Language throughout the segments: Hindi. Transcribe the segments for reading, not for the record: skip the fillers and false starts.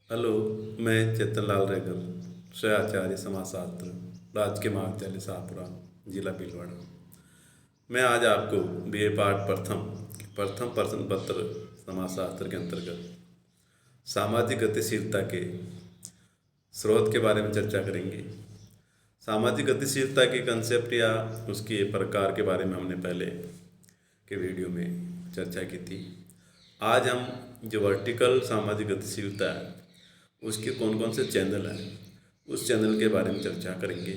हेलो। मैं चेतन लाल रेगल, सहआचार्य समाजशास्त्र, राजकीय महाविद्यालय शाहपुरा, जिला भीलवाड़ा। मैं आज आपको बीए पाठ प्रथम प्रथम प्रश्न पत्र समाजशास्त्र के अंतर्गत सामाजिक गतिशीलता के स्रोत के बारे में चर्चा करेंगे। सामाजिक गतिशीलता की कंसेप्ट या उसके प्रकार के बारे में हमने पहले के वीडियो में चर्चा की थी। आज हम जो वर्टिकल सामाजिक गतिशीलता है उसके कौन कौन से चैनल हैं उस चैनल के बारे में चर्चा करेंगे।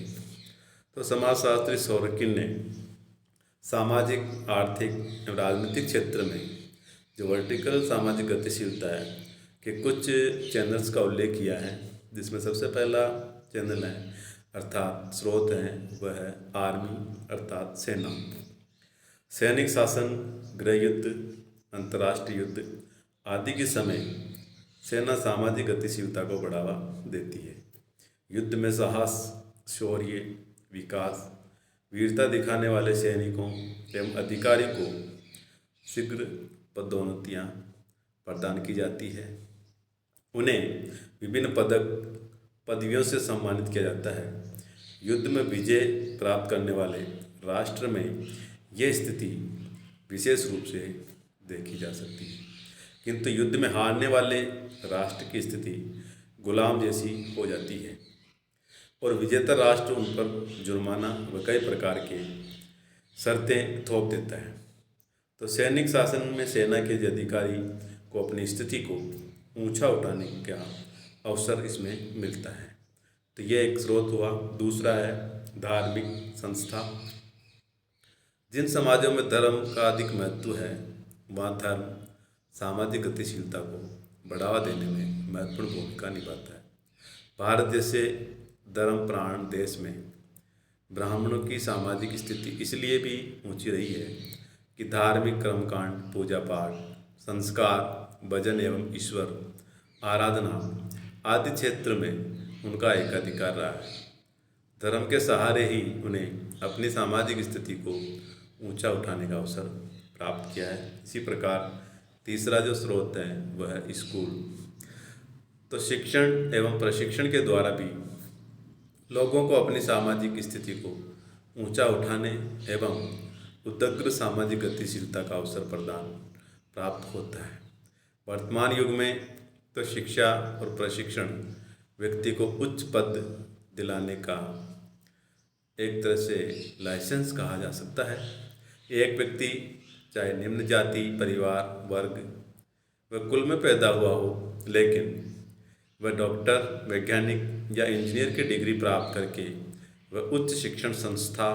तो समाजशास्त्री सोरकिन ने सामाजिक, आर्थिक एवं राजनीतिक क्षेत्र में जो वर्टिकल सामाजिक गतिशीलता है के कुछ चैनल्स का उल्लेख किया है, जिसमें सबसे पहला चैनल है अर्थात स्रोत है वह है आर्मी अर्थात सेना। सैनिक शासन, गृह युद्ध, अंतर्राष्ट्रीय युद्ध आदि के समय सेना सामाजिक गतिशीलता को बढ़ावा देती है। युद्ध में साहस, शौर्य, विकास, वीरता दिखाने वाले सैनिकों एवं अधिकारी को शीघ्र पदोन्नतियां प्रदान की जाती है। उन्हें विभिन्न पदवियों से सम्मानित किया जाता है। युद्ध में विजय प्राप्त करने वाले राष्ट्र में यह स्थिति विशेष रूप से देखी जा सकती है, किंतु युद्ध में हारने वाले राष्ट्र की स्थिति गुलाम जैसी हो जाती है और विजेता राष्ट्र उन पर जुर्माना व कई प्रकार के शर्तें थोप देता है। तो सैनिक शासन में सेना के अधिकारी को अपनी स्थिति को ऊंचा उठाने का अवसर इसमें मिलता है। तो यह एक स्रोत हुआ। दूसरा है धार्मिक संस्था। जिन समाजों में धर्म का अधिक महत्व है वहाँ धर्म सामाजिक गतिशीलता को बढ़ावा देने में महत्वपूर्ण भूमिका निभाता है। भारत जैसे धर्म प्राण देश में ब्राह्मणों की सामाजिक स्थिति इसलिए भी ऊंची रही है कि धार्मिक कर्मकांड, पूजा पाठ, संस्कार, भजन एवं ईश्वर आराधना आदि क्षेत्र में उनका एकाधिकार रहा है। धर्म के सहारे ही उन्हें अपनी सामाजिक स्थिति को ऊंचा उठाने का अवसर प्राप्त किया है। इसी प्रकार तीसरा जो स्रोत है वह है स्कूल। तो शिक्षण एवं प्रशिक्षण के द्वारा भी लोगों को अपनी सामाजिक स्थिति को ऊंचा उठाने एवं उदग्र सामाजिक गतिशीलता का अवसर प्रदान प्राप्त होता है। वर्तमान युग में तो शिक्षा और प्रशिक्षण व्यक्ति को उच्च पद दिलाने का एक तरह से लाइसेंस कहा जा सकता है। एक व्यक्ति चाहे निम्न जाति, परिवार, वर्ग व कुल में पैदा हुआ हो, लेकिन वह डॉक्टर, वैज्ञानिक या इंजीनियर की डिग्री प्राप्त करके वह उच्च शिक्षण संस्था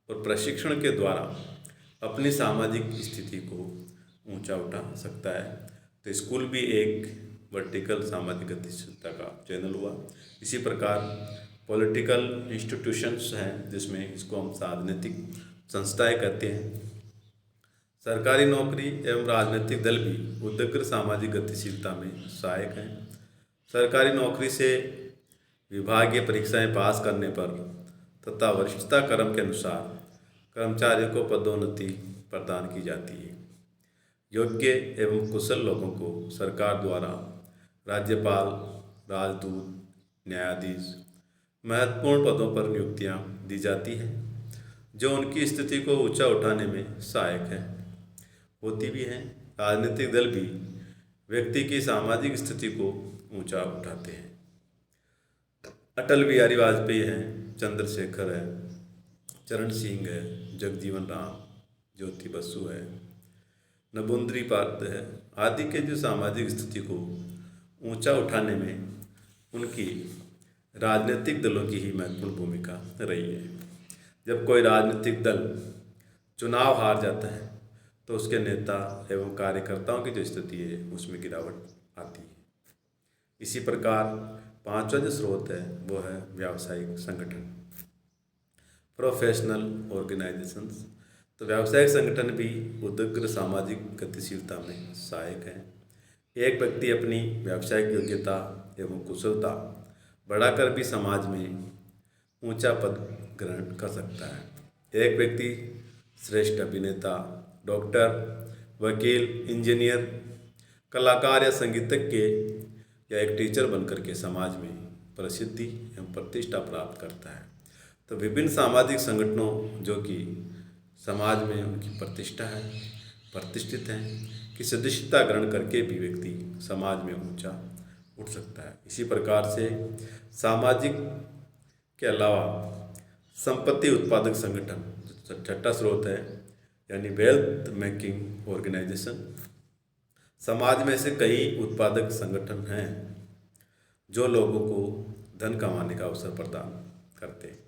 और प्रशिक्षण के द्वारा अपनी सामाजिक स्थिति को ऊंचा उठा सकता है। तो स्कूल भी एक वर्टिकल सामाजिक गतिशीलता का चैनल हुआ। इसी प्रकार पॉलिटिकल इंस्टीट्यूशंस हैं, जिसमें इसको हम राजनीतिक संस्थाएं कहते हैं। सरकारी नौकरी एवं राजनीतिक दल भी उदग्र सामाजिक गतिशीलता में सहायक हैं। सरकारी नौकरी से विभागीय परीक्षाएं पास करने पर तथा वरिष्ठता क्रम के अनुसार कर्मचारियों को पदोन्नति प्रदान की जाती है। योग्य एवं कुशल लोगों को सरकार द्वारा राज्यपाल, राजदूत, न्यायाधीश महत्वपूर्ण पदों पर नियुक्तियां दी जाती हैं, जो उनकी स्थिति को ऊंचा उठाने में सहायक है, होती भी हैं। राजनीतिक दल भी व्यक्ति की सामाजिक स्थिति को ऊंचा उठाते हैं। अटल बिहारी वाजपेयी हैं, चंद्रशेखर है, चरण सिंह है, जगजीवन राम, ज्योति बसु है, नबुंद्री पात्र है आदि के जो सामाजिक स्थिति को ऊंचा उठाने में उनकी राजनीतिक दलों की ही महत्वपूर्ण भूमिका रही है। जब कोई राजनीतिक दल चुनाव हार जाता है तो उसके नेता एवं कार्यकर्ताओं की जो स्थिति है उसमें गिरावट आती है। इसी प्रकार पांचवा जो स्रोत है वो है व्यावसायिक संगठन, प्रोफेशनल ऑर्गेनाइजेशंस। तो व्यावसायिक संगठन भी उदग्र सामाजिक गतिशीलता में सहायक हैं। एक व्यक्ति अपनी व्यावसायिक योग्यता एवं कुशलता बढ़ाकर भी समाज में ऊंचा पद ग्रहण कर सकता है। एक व्यक्ति श्रेष्ठ अभिनेता, डॉक्टर, वकील, इंजीनियर, कलाकार या संगीतज्ञ के या एक टीचर बनकर के समाज में प्रसिद्धि एवं प्रतिष्ठा प्राप्त करता है। तो विभिन्न सामाजिक संगठनों जो कि समाज में उनकी प्रतिष्ठा है, प्रतिष्ठित हैं, कि सदस्यता ग्रहण करके भी व्यक्ति समाज में ऊंचा उठ सकता है। इसी प्रकार से सामाजिक के अलावा संपत्ति उत्पादक संगठन छठा स्रोत है, यानी वेल्थ मेकिंग ऑर्गेनाइजेशन। समाज में से कई उत्पादक संगठन हैं जो लोगों को धन कमाने का अवसर प्रदान करते हैं,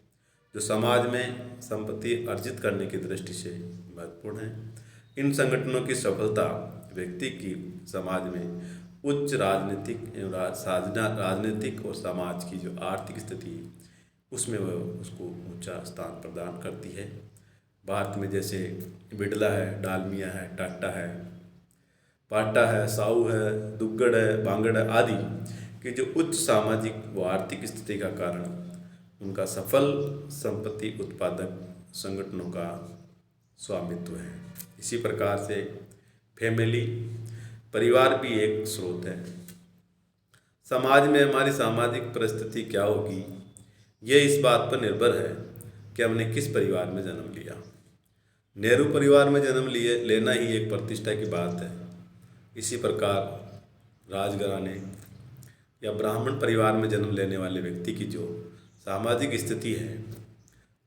जो समाज में संपत्ति अर्जित करने की दृष्टि से महत्वपूर्ण है। इन संगठनों की सफलता व्यक्ति की समाज में उच्च राजनीतिक और समाज की जो आर्थिक स्थिति उसमें वह उसको ऊंचा स्थान प्रदान करती है। भारत में जैसे बिड़ला है, डालमिया है, टाटा है, पाटा है, साहू है, दुग्गड़ है, बांगड़ है आदि कि जो उच्च सामाजिक व आर्थिक स्थिति का कारण उनका सफल संपत्ति उत्पादक संगठनों का स्वामित्व है। इसी प्रकार से फैमिली परिवार भी एक स्रोत है। समाज में हमारी सामाजिक परिस्थिति क्या होगी ये इस बात पर निर्भर है कि हमने किस परिवार में जन्म लिया। नेहरू परिवार में जन्म लेना ही एक प्रतिष्ठा की बात है। इसी प्रकार राजघराने या ब्राह्मण परिवार में जन्म लेने वाले व्यक्ति की जो सामाजिक स्थिति है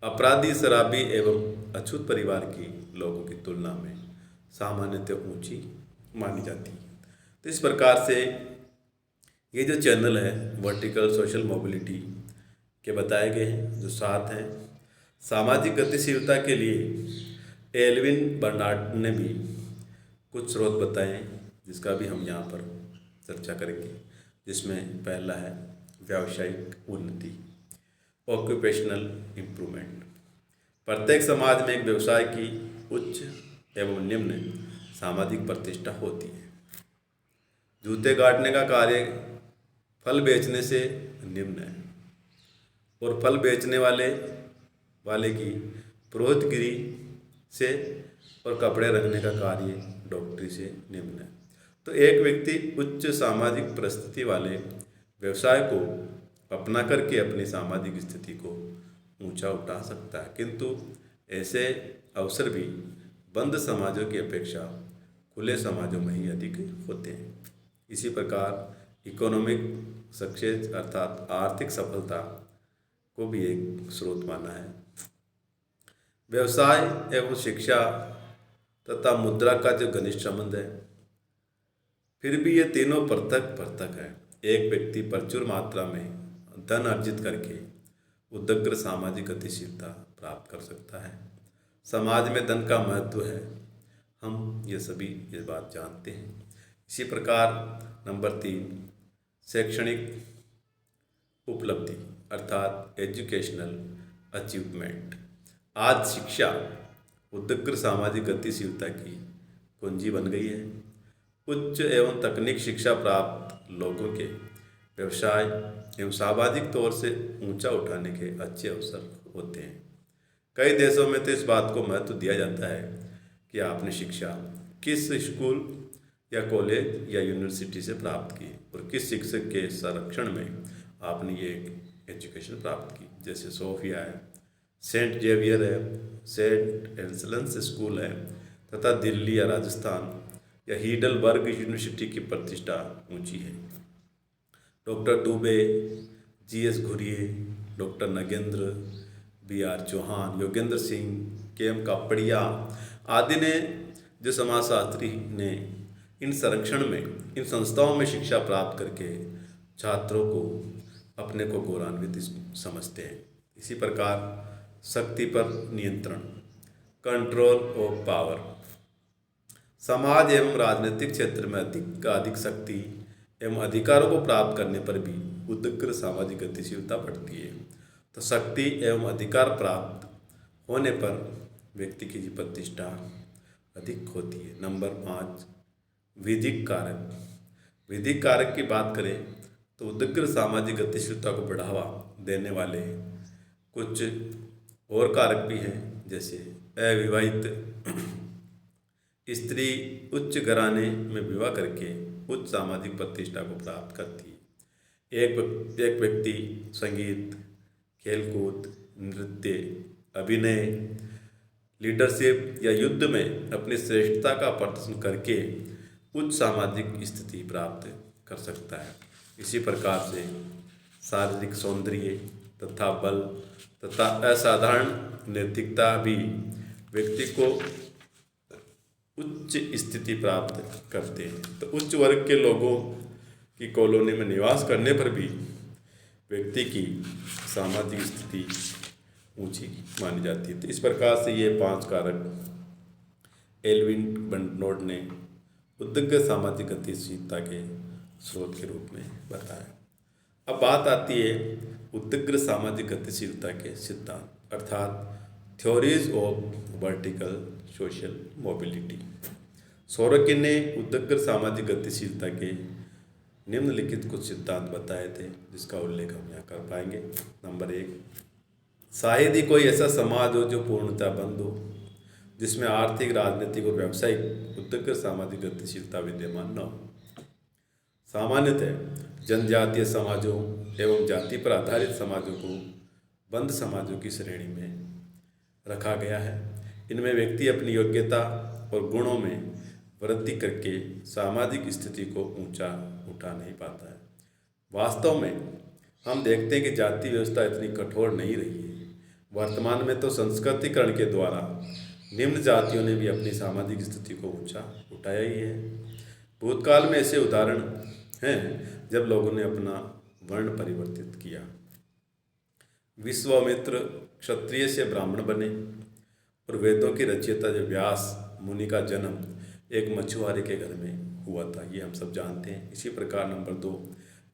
अपराधी, शराबी एवं अछूत परिवार की लोगों की तुलना में सामान्यतः ऊंची मानी जाती है। तो इस प्रकार से ये जो चैनल है वर्टिकल सोशल मोबिलिटी के बताए गए हैं जो 7 हैं। सामाजिक गतिशीलता के लिए एल्विन बर्नार्ड ने भी कुछ स्रोत बताए जिसका भी हम यहाँ पर चर्चा करेंगे, जिसमें पहला है व्यावसायिक उन्नति, ऑक्यूपेशनल इम्प्रूवमेंट। प्रत्येक समाज में एक व्यवसाय की उच्च एवं निम्न सामाजिक प्रतिष्ठा होती है। जूते काटने का कार्य फल बेचने से निम्न है और फल बेचने वाले की पुरोहितगिरी से और कपड़े रखने का कार्य डॉक्टरी से निम्न है। तो एक व्यक्ति उच्च सामाजिक परिस्थिति वाले व्यवसाय को अपना करके अपनी सामाजिक स्थिति को ऊंचा उठा सकता है, किंतु ऐसे अवसर भी बंद समाजों की अपेक्षा खुले समाजों में ही अधिक होते हैं। इसी प्रकार इकोनॉमिक सक्सेस अर्थात आर्थिक सफलता को भी एक स्रोत माना है। व्यवसाय एवं शिक्षा तथा मुद्रा का जो घनिष्ठ संबंध है, फिर भी ये तीनों पृथक है। एक व्यक्ति प्रचुर मात्रा में धन अर्जित करके उदग्र सामाजिक गतिशीलता प्राप्त कर सकता है। समाज में धन का महत्व है, हम ये सभी ये बात जानते हैं। इसी प्रकार नंबर 3 शैक्षणिक उपलब्धि अर्थात एजुकेशनल अचीवमेंट। आज शिक्षा उदग्र सामाजिक गतिशीलता की कुंजी बन गई है। उच्च एवं तकनीक शिक्षा प्राप्त लोगों के व्यवसाय एवं सामाजिक तौर से ऊंचा उठाने के अच्छे अवसर होते हैं। कई देशों में तो इस बात को महत्व दिया जाता है कि आपने शिक्षा किस स्कूल या कॉलेज या यूनिवर्सिटी से प्राप्त की और किस शिक्षक के संरक्षण में आपने ये एजुकेशन प्राप्त की। जैसे सोफिया है, सेंट जेवियर है, सेंट एल्सलेंस स्कूल है तथा दिल्ली या राजस्थान या हीडलबर्ग यूनिवर्सिटी की प्रतिष्ठा ऊंची है। Doctor Dubey, G S. Ghurye, doctor Nagendra, B R. Chauhan, Yogendra Singh, K M. Kapadia आदि ने जो समाजशास्त्री ने इन संरक्षण में इन संस्थाओं में शिक्षा प्राप्त करके छात्रों को अपने को गौरवान्वित समझते हैं। इसी प्रकार शक्ति पर नियंत्रण कंट्रोल ऑफ पावर। समाज एवं राजनीतिक क्षेत्र में अधिक शक्ति एवं अधिकारों को प्राप्त करने पर भी उदग्र सामाजिक गतिशीलता बढ़ती है। तो शक्ति एवं अधिकार प्राप्त होने पर व्यक्ति की प्रतिष्ठा अधिक होती है। नंबर 5 विधिक कारक। विधिक कारक की बात करें तो उदग्र सामाजिक गतिशीलता को बढ़ावा देने वाले कुछ और कारक भी हैं, जैसे अविवाहित स्त्री उच्च घराने में विवाह करके उच्च सामाजिक प्रतिष्ठा को प्राप्त करती है। एक व्यक्ति संगीत, खेलकूद, नृत्य, अभिनय, लीडरशिप या युद्ध में अपनी श्रेष्ठता का प्रदर्शन करके उच्च सामाजिक स्थिति प्राप्त कर सकता है। इसी प्रकार से शारीरिक सौंदर्य तथा बल तथा असाधारण नैतिकता भी व्यक्ति को उच्च स्थिति प्राप्त करते हैं। तो उच्च वर्ग के लोगों की कॉलोनी में निवास करने पर भी व्यक्ति की सामाजिक स्थिति ऊंची मानी जाती है। तो इस प्रकार से ये 5 कारक एल्विन बर्नौड ने उद्दग्र सामाजिक गतिशीलता के स्रोत के रूप में बताया। अब बात आती है उद्दग्र सामाजिक गतिशीलता के सिद्धांत अर्थात theories of vertical social mobility. Sorokin ने उद्दग्र सामाजिक गतिशीलता के निम्नलिखित कुछ सिद्धांत बताए थे, जिसका उल्लेख हम यहाँ कर पाएंगे। नंबर 1, शायद ही कोई ऐसा समाज हो जो पूर्णतः बंद हो, जिसमें आर्थिक, राजनीतिक और व्यावसायिक उद्दग्र सामाजिक गतिशीलता विद्यमान न हो। सामान्यतः जनजातीय समाजों एवं जाति पर आधारित समाजों को बंद समाजों की श्रेणी में रखा गया है। इनमें व्यक्ति अपनी योग्यता और गुणों में वृद्धि करके सामाजिक स्थिति को ऊंचा उठा नहीं पाता है। वास्तव में हम देखते हैं कि जाति व्यवस्था इतनी कठोर नहीं रही है। वर्तमान में तो संस्कृतिकरण के द्वारा निम्न जातियों ने भी अपनी सामाजिक स्थिति को ऊंचा उठाया ही है। भूतकाल में ऐसे उदाहरण हैं जब लोगों ने अपना वर्ण परिवर्तित किया। विश्वामित्र क्षत्रिय से ब्राह्मण बने और वेदों के रचयिता जो व्यास मुनि का जन्म एक मछुआरे के घर में हुआ था, ये हम सब जानते हैं। इसी प्रकार नंबर 2,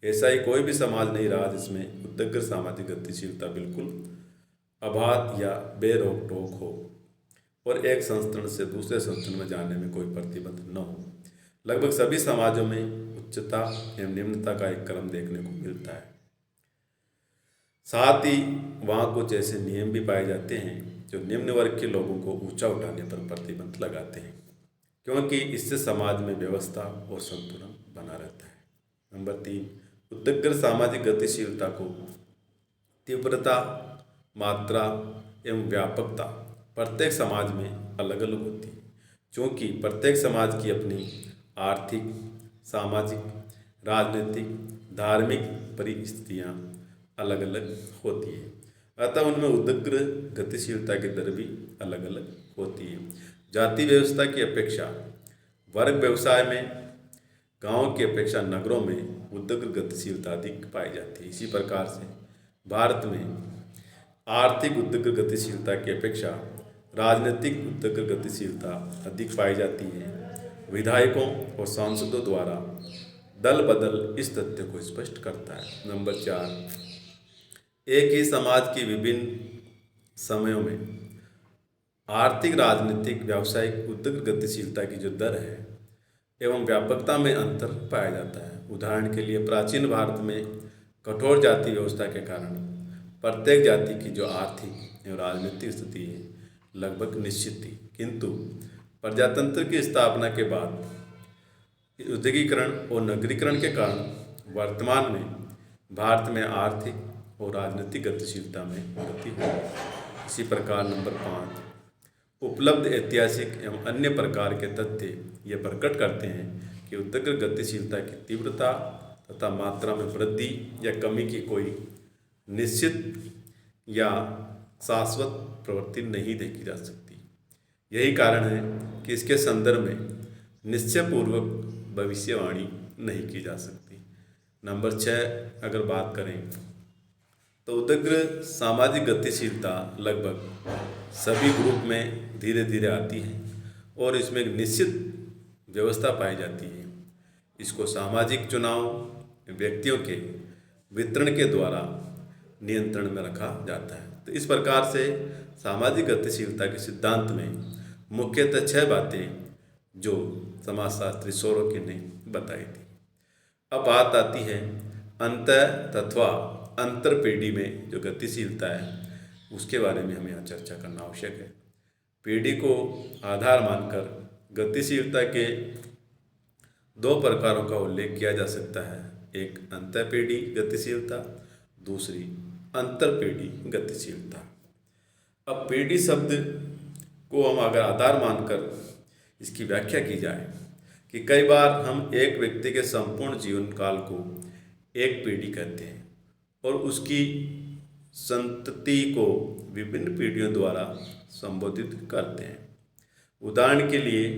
ऐसा ही कोई भी समाज नहीं रहा जिसमें उद्दग्र सामाजिक गतिशीलता बिल्कुल अबाध या बेरोक टोक हो और एक संस्थान से दूसरे संस्थान में जाने में कोई प्रतिबंध न हो। लगभग सभी समाजों में उच्चता एवं निम्नता का एक क्रम देखने को मिलता है। साथ ही वहाँ कुछ ऐसे नियम भी पाए जाते हैं जो निम्न वर्ग के लोगों को ऊंचा उठाने पर प्रतिबंध लगाते हैं, क्योंकि इससे समाज में व्यवस्था और संतुलन बना रहता है। नंबर 3, उद्दग्र सामाजिक गतिशीलता को तीव्रता, मात्रा एवं व्यापकता प्रत्येक समाज में अलग अलग होती है, क्योंकि प्रत्येक समाज की अपनी आर्थिक, सामाजिक, राजनीतिक, धार्मिक परिस्थितियाँ अलग अलग होती है। अतः उनमें उद्दग्र गतिशीलता की दर भी अलग अलग होती है। जाति व्यवस्था की अपेक्षा वर्ग व्यवसाय में गांवों की अपेक्षा नगरों में उद्दग्र गतिशीलता अधिक पाई जाती है। इसी प्रकार से भारत में आर्थिक उद्दग्र गतिशीलता की अपेक्षा राजनीतिक उद्दग्र गतिशीलता अधिक पाई जाती है। विधायकों और सांसदों द्वारा दल बदल इस तथ्य को स्पष्ट करता है। नंबर 4, एक ही समाज की विभिन्न समयों में आर्थिक, राजनीतिक, व्यावसायिक उद्दग्र गतिशीलता की जो दर है एवं व्यापकता में अंतर पाया जाता है। उदाहरण के लिए प्राचीन भारत में कठोर जाति व्यवस्था के कारण प्रत्येक जाति की जो आर्थिक एवं राजनीतिक स्थिति है लगभग निश्चित थी, किंतु प्रजातंत्र की स्थापना के बाद औद्योगिकरण और नगरीकरण के कारण वर्तमान में भारत में आर्थिक और राजनीतिक गतिशीलता में वृद्धि हुई। इसी प्रकार नंबर 5, उपलब्ध ऐतिहासिक एवं अन्य प्रकार के तथ्य ये प्रकट करते हैं कि उद्दग्र गतिशीलता की तीव्रता तथा मात्रा में वृद्धि या कमी की कोई निश्चित या शाश्वत प्रवृत्ति नहीं देखी जा सकती। यही कारण है कि इसके संदर्भ में निश्चयपूर्वक भविष्यवाणी नहीं की जा सकती। नंबर 6, अगर बात करें तो उद्दग्र सामाजिक गतिशीलता लगभग सभी ग्रुप में धीरे धीरे आती है और इसमें एक निश्चित व्यवस्था पाई जाती है। इसको सामाजिक चुनाव व्यक्तियों के वितरण के द्वारा नियंत्रण में रखा जाता है। तो इस प्रकार से सामाजिक गतिशीलता के सिद्धांत में मुख्यतः 6 बातें जो समाजशास्त्री सोरोकिन ने बताई थी। अब बात आती है अंतर तथा अंतर पीढ़ी में जो गतिशीलता है उसके बारे में हमें यहाँ चर्चा करना आवश्यक है। पीढ़ी को आधार मानकर गतिशीलता के 2 प्रकारों का उल्लेख किया जा सकता है। एक अंतःपीढ़ी गतिशीलता, दूसरी अंतरपीढ़ी गतिशीलता। अब पीढ़ी शब्द को हम अगर आधार मानकर इसकी व्याख्या की जाए कि कई बार हम एक व्यक्ति के संपूर्ण जीवन काल को एक पीढ़ी कहते हैं और उसकी संतति को विभिन्न पीढ़ियों द्वारा संबोधित करते हैं। उदाहरण के लिए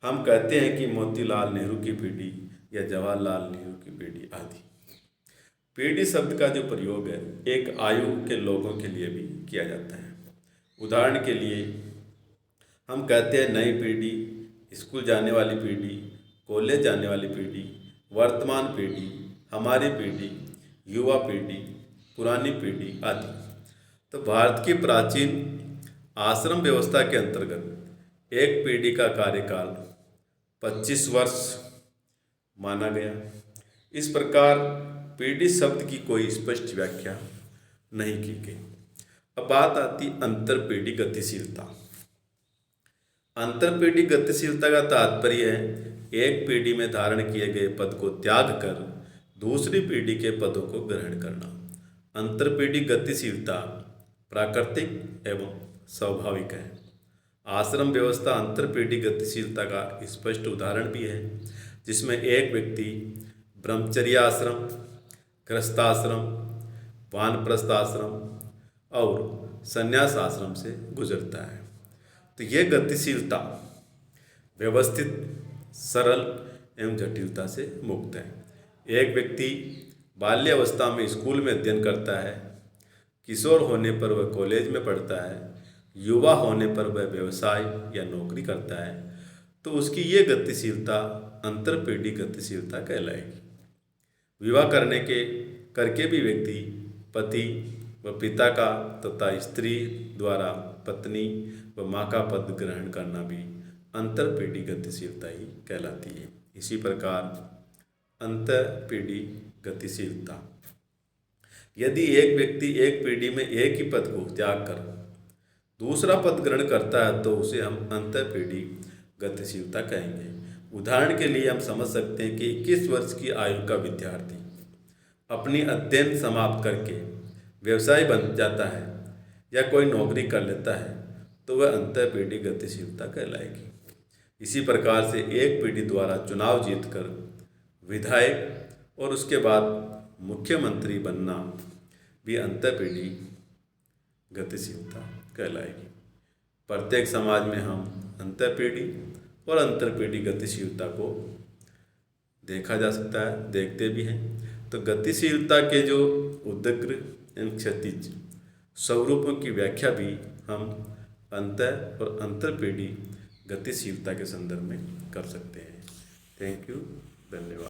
हम कहते हैं कि मोतीलाल नेहरू की पीढ़ी या जवाहरलाल नेहरू की पीढ़ी आदि। पीढ़ी शब्द का जो प्रयोग है एक आयु के लोगों के लिए भी किया जाता है। उदाहरण के लिए हम कहते हैं नई पीढ़ी, स्कूल जाने वाली पीढ़ी, कॉलेज जाने वाली पीढ़ी, वर्तमान पीढ़ी, हमारी पीढ़ी, युवा पीढ़ी, पुरानी पीढ़ी आदि। तो भारत की प्राचीन आश्रम व्यवस्था के अंतर्गत एक पीढ़ी का कार्यकाल 25 वर्ष माना गया। इस प्रकार पीढ़ी शब्द की कोई स्पष्ट व्याख्या नहीं की गई। अब बात आती अंतरपीढ़ी गतिशीलता। अंतरपीढ़ी गतिशीलता का तात्पर्य है एक पीढ़ी में धारण किए गए पद को त्याग कर दूसरी पीढ़ी के पदों को ग्रहण करना। अंतरपीढ़ी गतिशीलता प्राकृतिक एवं स्वाभाविक है। आश्रम व्यवस्था अंतरपीढ़ी गतिशीलता का स्पष्ट उदाहरण भी है, जिसमें एक व्यक्ति ब्रह्मचर्य आश्रम, गृहस्थाश्रम, वानप्रस्थ आश्रम और संन्यास आश्रम से गुजरता है। तो यह गतिशीलता व्यवस्थित, सरल एवं जटिलता से मुक्त है। एक व्यक्ति बाल्यावस्था में स्कूल में अध्ययन करता है, किशोर होने पर वह कॉलेज में पढ़ता है, युवा होने पर वह व्यवसाय या नौकरी करता है, तो उसकी ये गतिशीलता अंतरपीढ़ी गतिशीलता कहलाएगी। विवाह करके भी व्यक्ति पति व पिता का तथा स्त्री द्वारा पत्नी व माँ का पद ग्रहण करना भी अंतरपीढ़ी गतिशीलता ही कहलाती है। इसी प्रकार अंतरपीढ़ी गतिशीलता, यदि एक व्यक्ति एक पीढ़ी में एक ही पद को त्याग कर दूसरा पद ग्रहण करता है तो उसे हम अंतरपीढ़ी गतिशीलता कहेंगे। उदाहरण के लिए हम समझ सकते हैं कि 21 वर्ष की आयु का विद्यार्थी अपनी अध्ययन समाप्त करके व्यवसाय बन जाता है या कोई नौकरी कर लेता है तो वह अंतरपीढ़ी गतिशीलता कहलाएगी। इसी प्रकार से एक पीढ़ी द्वारा चुनाव जीतकर विधायक और उसके बाद मुख्यमंत्री बनना भी अंतरपीढ़ी गतिशीलता कहलाएगी। प्रत्येक समाज में हम अंतरपीढ़ी और अंतरपीढ़ी गतिशीलता को देखा जा सकता है, देखते भी हैं। तो गतिशीलता के जो उदग्र एवं क्षैतिज स्वरूपों की व्याख्या भी हम अंतर और अंतरपीढ़ी गतिशीलता के संदर्भ में कर सकते हैं। थैंक यू, धन्यवाद।